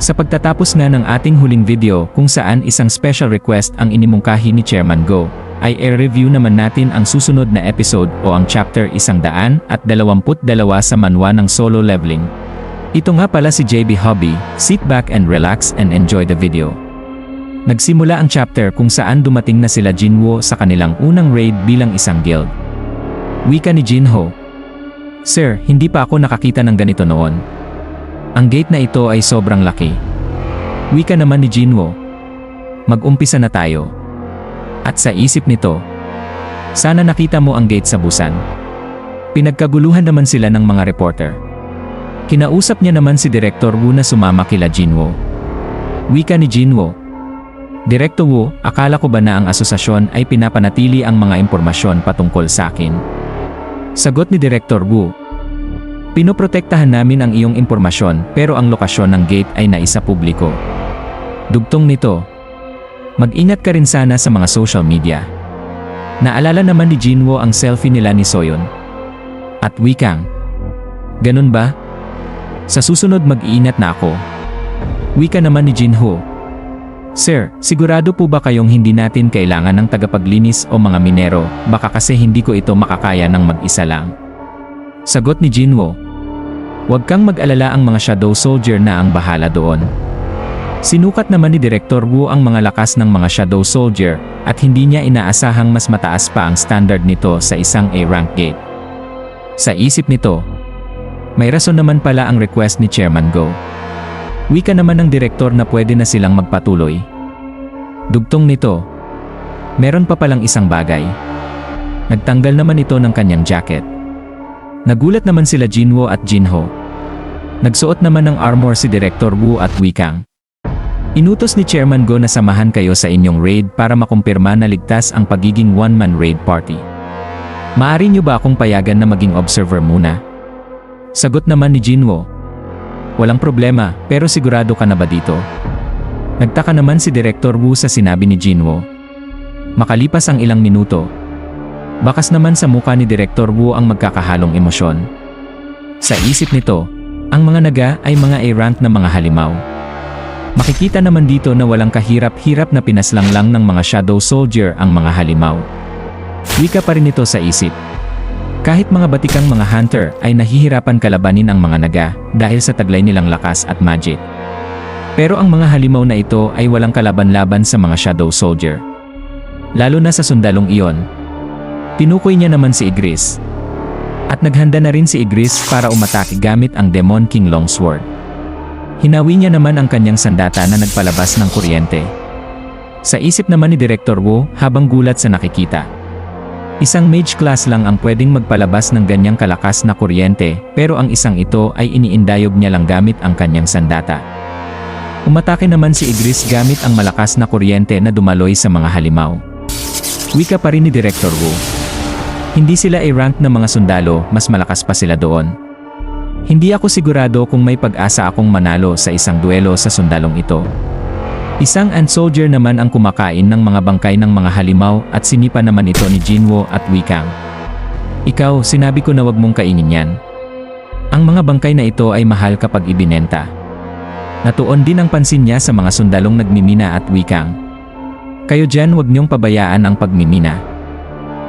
Sa pagtatapos nga ng ating huling video kung saan isang special request ang inimungkahi ni Chairman Go, ay i-review naman natin ang susunod na episode o ang chapter 122 sa manwa ng solo leveling. Ito nga pala si JB Hobby, sit back and relax and enjoy the video. Nagsimula ang chapter kung saan dumating na sila Jinwoo sa kanilang unang raid bilang isang guild. Wika ni Jinho, "Sir, hindi pa ako nakakita ng ganito noon. Ang gate na ito ay sobrang laki." Wika naman ni Jinwoo, "Mag-umpisa na tayo." At sa isip nito, sana nakita mo ang gate sa Busan. Pinagkaguluhan naman sila ng mga reporter. Kinausap niya naman si Director Wu na sumama kila Jinwoo. Wika ni Jinwoo, "Direktor Wu, akala ko ba na ang asosasyon ay pinapanatili ang mga impormasyon patungkol sa akin?" Sagot ni Director Wu, "Pinoprotektahan namin ang iyong impormasyon pero ang lokasyon ng gate ay naisa publiko." Dugtong nito, "Mag-ingat ka rin sana sa mga social media." Naalala naman ni Jinwoo ang selfie nila ni Soyeon. At wikang, "Ganun ba? Sa susunod mag-iingat na ako." Wika naman ni Jinho, "Sir, sigurado po ba kayong hindi natin kailangan ng tagapaglinis o mga minero, baka kasi hindi ko ito makakaya ng mag-isa lang." Sagot ni Jinwoo, "Huwag kang mag-alala, ang mga shadow soldier na ang bahala doon." Sinukat naman ni Director Wu ang mga lakas ng mga shadow soldier at hindi niya inaasahang mas mataas pa ang standard nito sa isang A-rank gate. Sa isip nito, may rason naman pala ang request ni Chairman Go. Wika naman ng direktor na pwede na silang magpatuloy. Dugtong nito, meron pa palang isang bagay. Nagtanggal naman ito ng kanyang jacket. Nagulat naman sila Jinwoo at Jinho. Nagsuot naman ng armor si Director Wu at Wikang. Inutos ni Chairman Go na samahan kayo sa inyong raid para makumpirma na ligtas ang pagiging one-man raid party. "Maari niyo ba akong payagan na maging observer muna?" Sagot naman ni Jinwoo, "Walang problema, pero sigurado ka na ba dito?" Nagtaka naman si Director Wu sa sinabi ni Jinwoo. Makalipas ang ilang minuto, bakas naman sa muka ni Director Wu ang magkakahalong emosyon. Sa isip nito, ang mga naga ay mga A-rank na mga halimaw. Makikita naman dito na walang kahirap-hirap na pinaslang lang ng mga shadow soldier ang mga halimaw. Wika pa rin ito sa isip. Kahit mga batikang mga hunter ay nahihirapan kalabanin ang mga naga dahil sa taglay nilang lakas at magic. Pero ang mga halimaw na ito ay walang kalaban-laban sa mga shadow soldier. Lalo na sa sundalong iyon. Tinukoy niya naman si Igris. At naghanda na rin si Igris para umatake gamit ang Demon King Longsword. Hinawi niya naman ang kanyang sandata na nagpalabas ng kuryente. Sa isip naman ni Director Wu habang gulat sa nakikita. Isang mage class lang ang pwedeng magpalabas ng ganyang kalakas na kuryente, pero ang isang ito ay iniindayog niya lang gamit ang kanyang sandata. Umatake naman si Igris gamit ang malakas na kuryente na dumaloy sa mga halimaw. Wika pa rin ni Director Wu. Hindi sila A-rank na mga sundalo, mas malakas pa sila doon. Hindi ako sigurado kung may pag-asa akong manalo sa isang duelo sa sundalong ito. Isang ant soldier naman ang kumakain ng mga bangkay ng mga halimaw at sinipa naman ito ni Jinwoo at Wikang. "Ikaw, sinabi ko na wag mong kainin yan. Ang mga bangkay na ito ay mahal kapag ibinenta." Natuon din ang pansin niya sa mga sundalong nagmimina at Wikang. "Kayo dyan, wag niyong pabayaan ang pagmimina."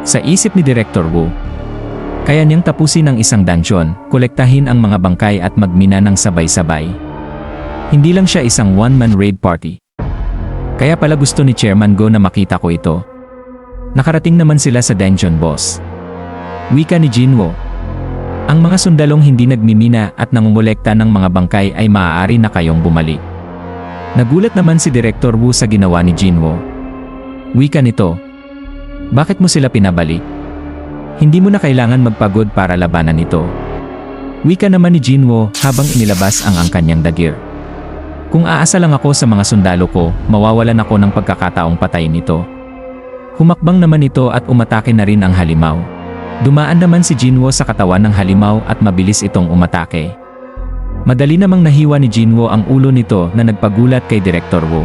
Sa isip ni Director Wu, kaya niyang tapusin ang isang dungeon, kolektahin ang mga bangkay at magmina ng sabay-sabay. Hindi lang siya isang one-man raid party. Kaya pala gusto ni Chairman Go na makita ko ito. Nakarating naman sila sa dungeon boss. Wika ni Jinwoo, "Ang mga sundalong hindi nagmimina at nangungolekta ng mga bangkay ay maaari na kayong bumalik." Nagulat naman si Director Wu sa ginawa ni Jinwoo. Wika nito, "Bakit mo sila pinabalik? Hindi mo na kailangan magpagod para labanan ito." Wika naman ni Jinwoo habang inilabas ang kanyang dagger. "Kung aasa lang ako sa mga sundalo ko, mawawalan ako ng pagkakataong patayin ito." Humakbang naman ito at umatake na rin ang halimaw. Dumaan naman si Jinwoo sa katawan ng halimaw at mabilis itong umatake. Madali namang nahiwa ni Jinwoo ang ulo nito na nagpagulat kay Director Wu.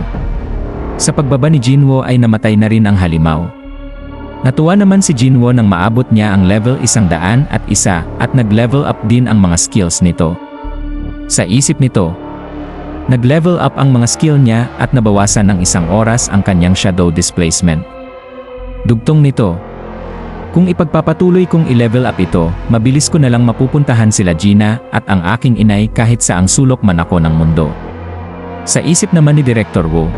Sa pagbaba ni Jinwoo ay namatay na rin ang halimaw. Natuwa naman si Jinwoo nang maabot niya ang level 101 at nag-level up din ang mga skills nito. Sa isip nito, Nag-level up ang mga skill niya at nabawasan ng 1 oras ang kanyang shadow displacement. Dugtong nito, kung ipagpapatuloy kong i-level up ito, mabilis ko na lang mapupuntahan sila Gina at ang aking inay kahit saang sulok man ako ng mundo. Sa isip naman ni Director Wu,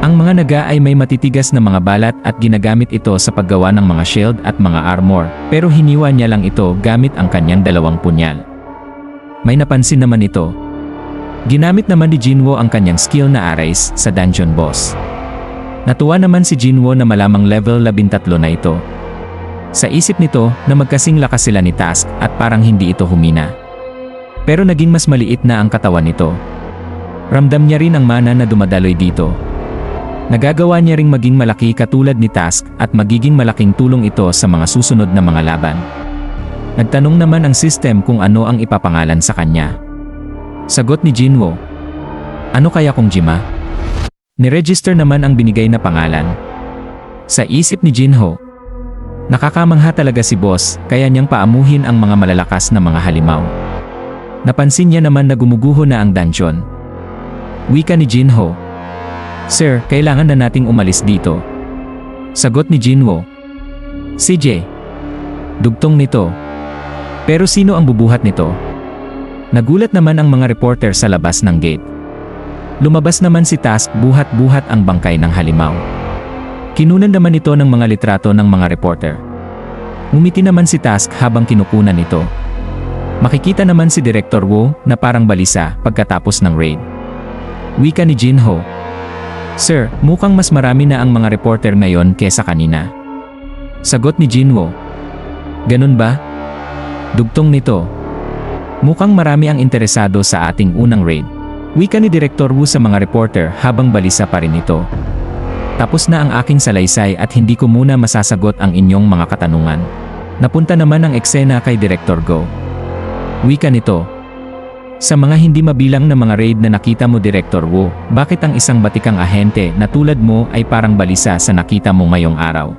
ang mga naga ay may matitigas na mga balat at ginagamit ito sa paggawa ng mga shield at mga armor, pero hiniwa niya lang ito gamit ang kanyang 2 punyal. May napansin naman ito. Ginamit naman ni Jinwo ang kanyang skill na arrays sa dungeon boss. Natuwa naman si Jinwo na malamang level 13 na ito. Sa isip nito na magkasing lakas sila ni Task at parang hindi ito humina. Pero naging mas maliit na ang katawan nito. Ramdam niya rin ang mana na dumadaloy dito. Nagagawa niya ring maging malaki katulad ni Task at magiging malaking tulong ito sa mga susunod na mga laban. Nagtanong naman ang system kung ano ang ipapangalan sa kanya. Sagot ni Jinwo, ano kaya kung Jima? Niregister naman ang binigay na pangalan. Sa isip ni Jinho, nakakamangha talaga si boss kaya niyang paamuhin ang mga malalakas na mga halimaw. Napansin niya naman na gumuguho na ang dungeon. Wika ni Jinho, Sir, kailangan na nating umalis dito. Sagot ni Jinwo, CJ. Dugtong nito, pero sino ang bubuhat nito? Nagulat naman ang mga reporter sa labas ng gate. Lumabas naman si Task buhat-buhat ang bangkay ng halimaw. Kinunan naman ito ng mga litrato ng mga reporter. Ngumiti naman si Task habang kinukunan ito. Makikita naman si Director Wu na parang balisa pagkatapos ng raid. Wika ni Jinho, Sir, mukhang mas marami na ang mga reporter ngayon kesa kanina. Sagot ni Jinwo, ganun ba? Dugtong nito, mukhang marami ang interesado sa ating unang raid. Wika ni Director Wu sa mga reporter habang balisa pa rin ito. Tapos na ang aking salaysay at hindi ko muna masasagot ang inyong mga katanungan. Napunta naman ang eksena kay Director Go. Wika nito, sa mga hindi mabilang na mga raid na nakita mo Director Wu, bakit ang isang batikang ahente na tulad mo ay parang balisa sa nakita mo ngayong araw?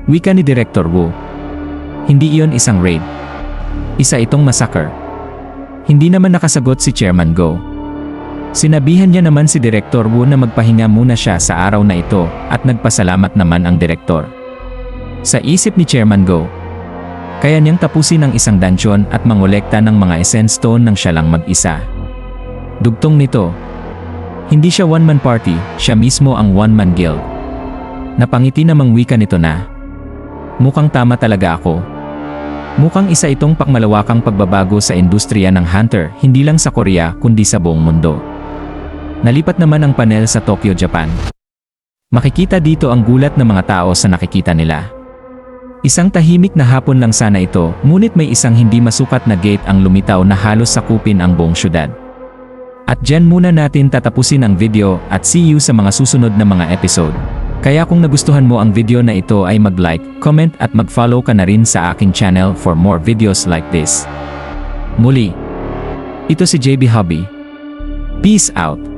Wika ni Director Wu, hindi iyon isang raid. Isa itong massacre. Hindi naman nakasagot si Chairman Go. Sinabihan niya naman si Director Wu na magpahinga muna siya sa araw na ito at nagpasalamat naman ang direktor. Sa isip ni Chairman Go, kaya niyang tapusin ang isang dungeon at mangolekta ng mga essence stone nang siya lang mag-isa. Dugtong nito, hindi siya one-man party, siya mismo ang one-man guild. Napangiti namang wika nito na, mukhang tama talaga ako. Mukhang isa itong pakmalawakang pagbabago sa industriya ng Hunter, hindi lang sa Korea kundi sa buong mundo. Nalipat naman ang panel sa Tokyo, Japan. Makikita dito ang gulat ng mga tao sa nakikita nila. Isang tahimik na hapon lang sana ito, ngunit may isang hindi masukat na gate ang lumitaw na halos sakupin ang buong syudad. At dyan muna natin tatapusin ang video at see you sa mga susunod na mga episode. Kaya kung nagustuhan mo ang video na ito ay mag-like, comment at mag-follow ka na rin sa aking channel for more videos like this. Muli, ito si JB Hobby. Peace out!